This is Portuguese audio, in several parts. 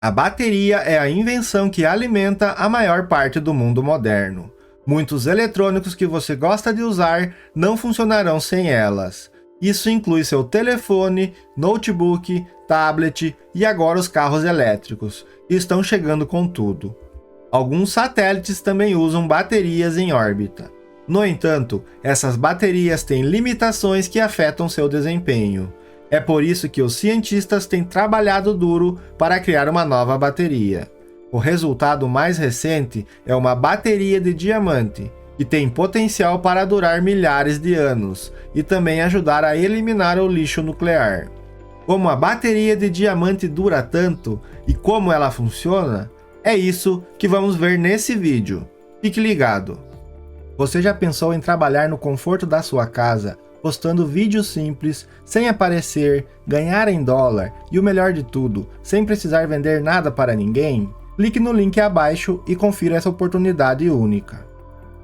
A bateria é a invenção que alimenta a maior parte do mundo moderno. Muitos eletrônicos que você gosta de usar não funcionarão sem elas. Isso inclui seu telefone, notebook, tablet e agora os carros elétricos. Estão chegando com tudo. Alguns satélites também usam baterias em órbita. No entanto, essas baterias têm limitações que afetam seu desempenho. É por isso que os cientistas têm trabalhado duro para criar uma nova bateria. O resultado mais recente é uma bateria de diamante, que tem potencial para durar milhares de anos e também ajudar a eliminar o lixo nuclear. Como a bateria de diamante dura tanto e como ela funciona, é isso que vamos ver nesse vídeo. Fique ligado! Você já pensou em trabalhar no conforto da sua casa, postando vídeos simples, sem aparecer, ganhar em dólar e o melhor de tudo, sem precisar vender nada para ninguém? Clique no link abaixo e confira essa oportunidade única.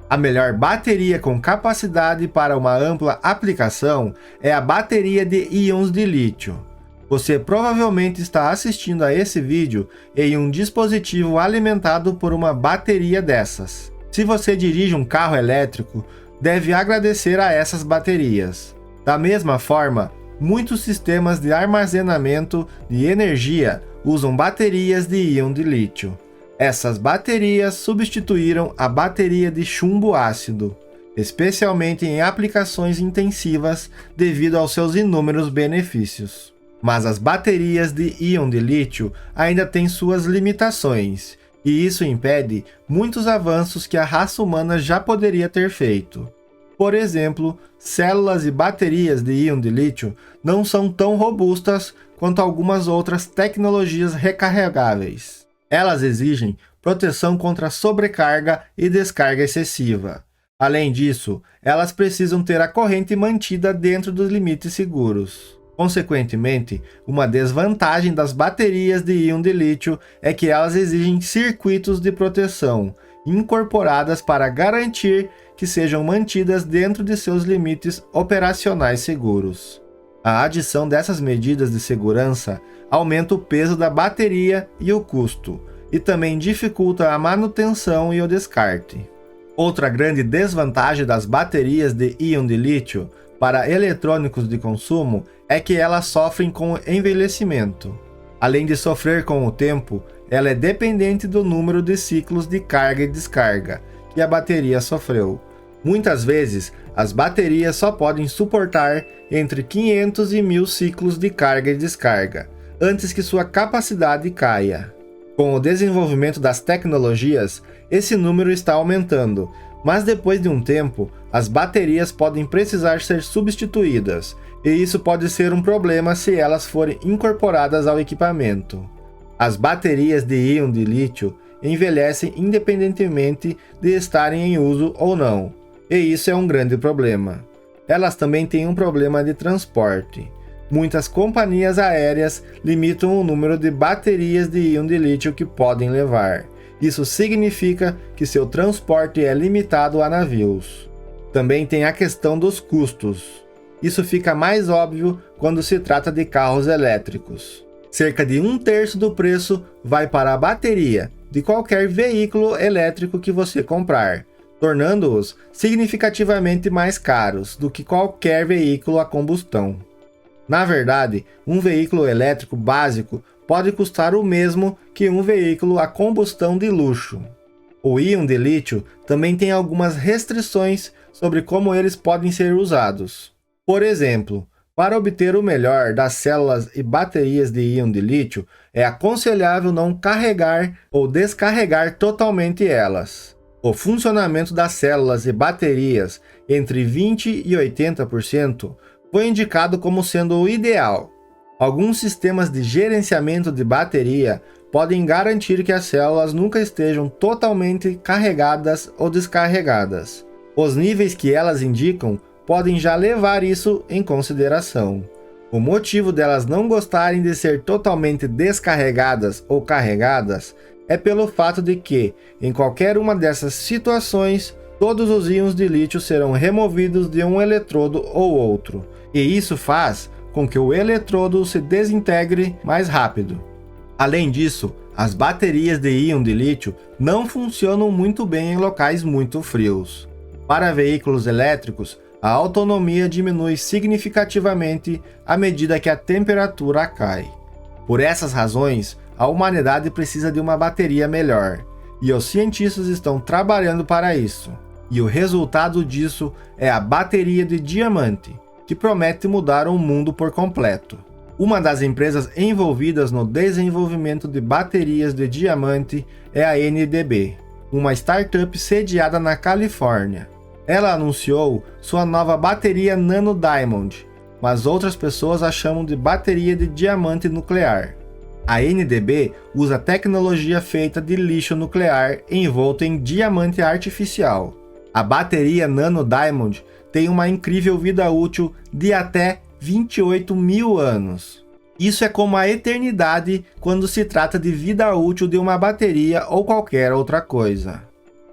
A melhor bateria com capacidade para uma ampla aplicação é a bateria de íons de lítio. Você provavelmente está assistindo a esse vídeo em um dispositivo alimentado por uma bateria dessas. Se você dirige um carro elétrico, deve agradecer a essas baterias. Da mesma forma, muitos sistemas de armazenamento de energia usam baterias de íon de lítio. Essas baterias substituíram a bateria de chumbo ácido, especialmente em aplicações intensivas devido aos seus inúmeros benefícios. Mas as baterias de íon de lítio ainda têm suas limitações, e isso impede muitos avanços que a raça humana já poderia ter feito. Por exemplo, células e baterias de íon de lítio não são tão robustas quanto algumas outras tecnologias recarregáveis. Elas exigem proteção contra sobrecarga e descarga excessiva. Além disso, elas precisam ter a corrente mantida dentro dos limites seguros. Consequentemente, uma desvantagem das baterias de íon de lítio é que elas exigem circuitos de proteção incorporadas para garantir que sejam mantidas dentro de seus limites operacionais seguros. A adição dessas medidas de segurança aumenta o peso da bateria e o custo, e também dificulta a manutenção e o descarte. Outra grande desvantagem das baterias de íon de lítio para eletrônicos de consumo é que elas sofrem com o envelhecimento. Além de sofrer com o tempo, ela é dependente do número de ciclos de carga e descarga que a bateria sofreu. Muitas vezes, as baterias só podem suportar entre 500 e 1000 ciclos de carga e descarga, antes que sua capacidade caia. Com o desenvolvimento das tecnologias, esse número está aumentando, mas depois de um tempo, as baterias podem precisar ser substituídas, e isso pode ser um problema se elas forem incorporadas ao equipamento. As baterias de íon de lítio envelhecem independentemente de estarem em uso ou não, e isso é um grande problema. Elas também têm um problema de transporte. Muitas companhias aéreas limitam o número de baterias de íon de lítio que podem levar. Isso significa que seu transporte é limitado a navios. Também tem a questão dos custos. Isso fica mais óbvio quando se trata de carros elétricos. Cerca de 1/3 do preço vai para a bateria de qualquer veículo elétrico que você comprar, tornando-os significativamente mais caros do que qualquer veículo a combustão. Na verdade, um veículo elétrico básico pode custar o mesmo que um veículo a combustão de luxo. O íon de lítio também tem algumas restrições sobre como eles podem ser usados. Por exemplo, para obter o melhor das células e baterias de íon de lítio, é aconselhável não carregar ou descarregar totalmente elas. O funcionamento das células e baterias entre 20% e 80% foi indicado como sendo o ideal. Alguns sistemas de gerenciamento de bateria podem garantir que as células nunca estejam totalmente carregadas ou descarregadas. Os níveis que elas indicam podem já levar isso em consideração. O motivo delas não gostarem de ser totalmente descarregadas ou carregadas é pelo fato de que, em qualquer uma dessas situações, todos os íons de lítio serão removidos de um eletrodo ou outro, e isso faz com que o eletrodo se desintegre mais rápido. Além disso, as baterias de íon de lítio não funcionam muito bem em locais muito frios. Para veículos elétricos, a autonomia diminui significativamente à medida que a temperatura cai. Por essas razões, a humanidade precisa de uma bateria melhor, e os cientistas estão trabalhando para isso. E o resultado disso é a bateria de diamante, que promete mudar o mundo por completo. Uma das empresas envolvidas no desenvolvimento de baterias de diamante é a NDB, uma startup sediada na Califórnia. Ela anunciou sua nova bateria Nano Diamond, mas outras pessoas a chamam de bateria de diamante nuclear. A NDB usa tecnologia feita de lixo nuclear envolto em diamante artificial. A bateria Nano Diamond tem uma incrível vida útil de até 28 mil anos. Isso é como a eternidade quando se trata de vida útil de uma bateria ou qualquer outra coisa.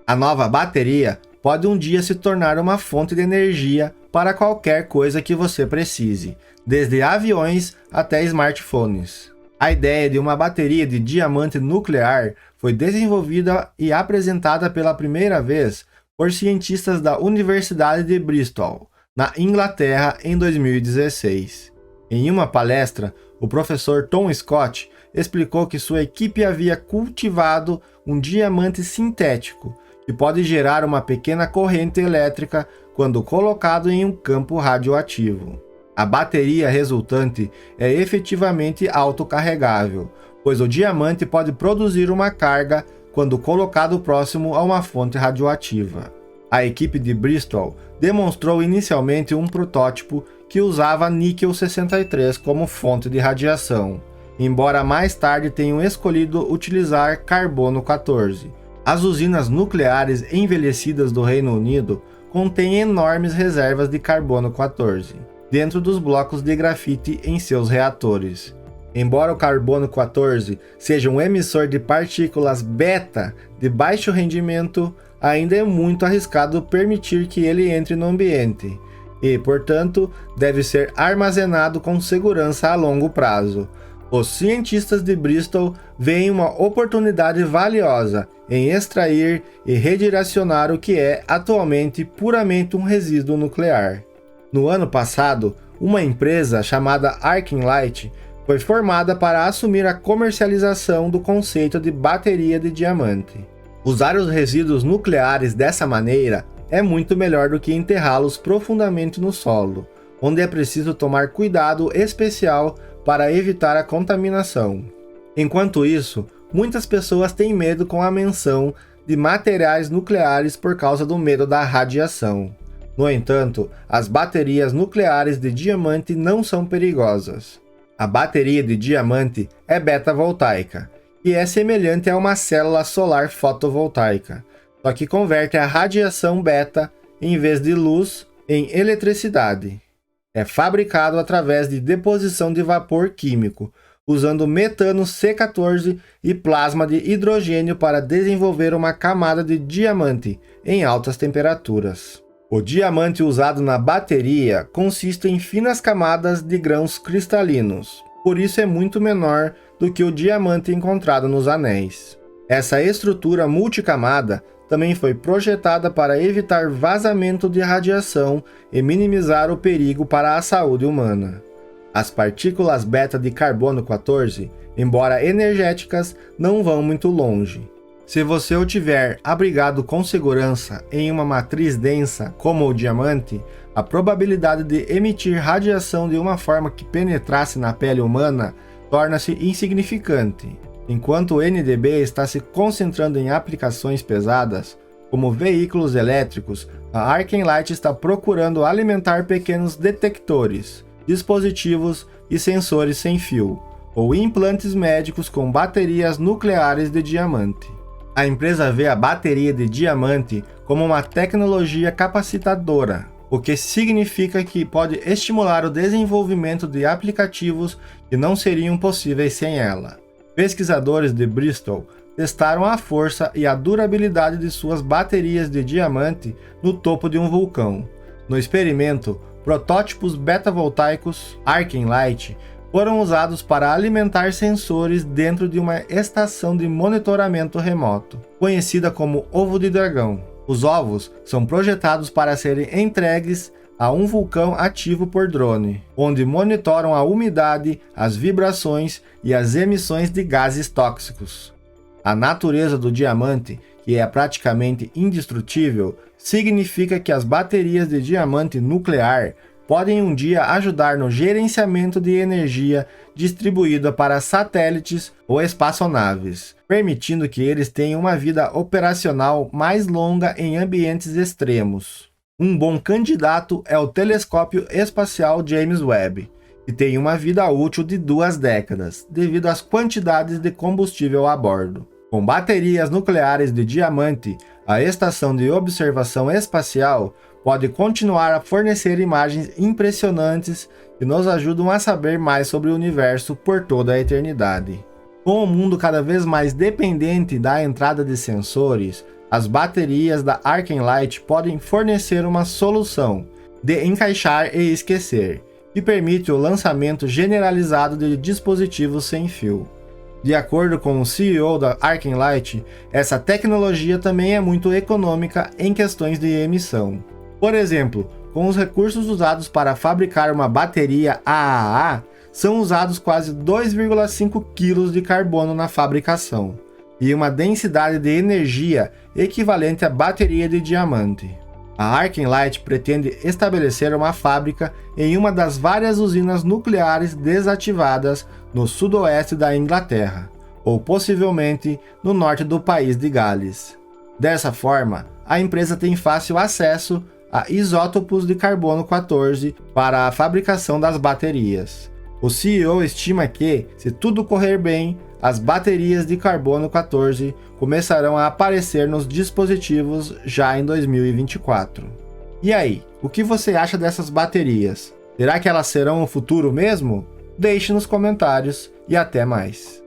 A nova bateria pode um dia se tornar uma fonte de energia para qualquer coisa que você precise, desde aviões até smartphones. A ideia de uma bateria de diamante nuclear foi desenvolvida e apresentada pela primeira vez por cientistas da Universidade de Bristol, na Inglaterra, em 2016. Em uma palestra, o professor Tom Scott explicou que sua equipe havia cultivado um diamante sintético, que pode gerar uma pequena corrente elétrica quando colocado em um campo radioativo. A bateria resultante é efetivamente autocarregável, pois o diamante pode produzir uma carga quando colocado próximo a uma fonte radioativa. A equipe de Bristol demonstrou inicialmente um protótipo que usava níquel 63 como fonte de radiação, embora mais tarde tenham escolhido utilizar carbono 14. As usinas nucleares envelhecidas do Reino Unido contêm enormes reservas de carbono 14 dentro dos blocos de grafite em seus reatores. Embora o carbono 14 seja um emissor de partículas beta de baixo rendimento, ainda é muito arriscado permitir que ele entre no ambiente e, portanto, deve ser armazenado com segurança a longo prazo. Os cientistas de Bristol veem uma oportunidade valiosa em extrair e redirecionar o que é atualmente puramente um resíduo nuclear. No ano passado, uma empresa chamada Arclight foi formada para assumir a comercialização do conceito de bateria de diamante. Usar os resíduos nucleares dessa maneira é muito melhor do que enterrá-los profundamente no solo, onde é preciso tomar cuidado especial para evitar a contaminação. Enquanto isso, muitas pessoas têm medo com a menção de materiais nucleares por causa do medo da radiação. No entanto, as baterias nucleares de diamante não são perigosas. A bateria de diamante é beta-voltaica e é semelhante a uma célula solar fotovoltaica, só que converte a radiação beta, em vez de luz, em eletricidade. É fabricado através de deposição de vapor químico, usando metano C14 e plasma de hidrogênio para desenvolver uma camada de diamante em altas temperaturas. O diamante usado na bateria consiste em finas camadas de grãos cristalinos, por isso é muito menor do que o diamante encontrado nos anéis. Essa estrutura multicamada também foi projetada para evitar vazamento de radiação e minimizar o perigo para a saúde humana. As partículas beta de carbono 14, embora energéticas, não vão muito longe. Se você o tiver abrigado com segurança em uma matriz densa como o diamante, a probabilidade de emitir radiação de uma forma que penetrasse na pele humana torna-se insignificante. Enquanto o NDB está se concentrando em aplicações pesadas, como veículos elétricos, a Arclight está procurando alimentar pequenos detectores, dispositivos e sensores sem fio, ou implantes médicos com baterias nucleares de diamante. A empresa vê a bateria de diamante como uma tecnologia capacitadora, o que significa que pode estimular o desenvolvimento de aplicativos que não seriam possíveis sem ela. Pesquisadores de Bristol testaram a força e a durabilidade de suas baterias de diamante no topo de um vulcão. No experimento, protótipos beta-voltaicos Arclight foram usados para alimentar sensores dentro de uma estação de monitoramento remoto, conhecida como ovo de dragão. Os ovos são projetados para serem entregues a um vulcão ativo por drone, onde monitoram a umidade, as vibrações e as emissões de gases tóxicos. A natureza do diamante, que é praticamente indestrutível, significa que as baterias de diamante nuclear podem um dia ajudar no gerenciamento de energia distribuída para satélites ou espaçonaves, permitindo que eles tenham uma vida operacional mais longa em ambientes extremos. Um bom candidato é o telescópio espacial James Webb, que tem uma vida útil de 2 décadas, devido às quantidades de combustível a bordo. Com baterias nucleares de diamante, a Estação de Observação Espacial pode continuar a fornecer imagens impressionantes que nos ajudam a saber mais sobre o universo por toda a eternidade. Com o mundo cada vez mais dependente da entrada de sensores, as baterias da Arclight podem fornecer uma solução de encaixar e esquecer, que permite o lançamento generalizado de dispositivos sem fio. De acordo com o CEO da Arclight, essa tecnologia também é muito econômica em questões de emissão. Por exemplo, com os recursos usados para fabricar uma bateria AAA, são usados quase 2,5 kg de carbono na fabricação, e uma densidade de energia equivalente à bateria de diamante. A Arclight pretende estabelecer uma fábrica em uma das várias usinas nucleares desativadas no sudoeste da Inglaterra, ou possivelmente no norte do país de Gales. Dessa forma, a empresa tem fácil acesso a isótopos de carbono 14 para a fabricação das baterias. O CEO estima que, se tudo correr bem, as baterias de carbono 14 começarão a aparecer nos dispositivos já em 2024. E aí, o que você acha dessas baterias? Será que elas serão o futuro mesmo? Deixe nos comentários e até mais.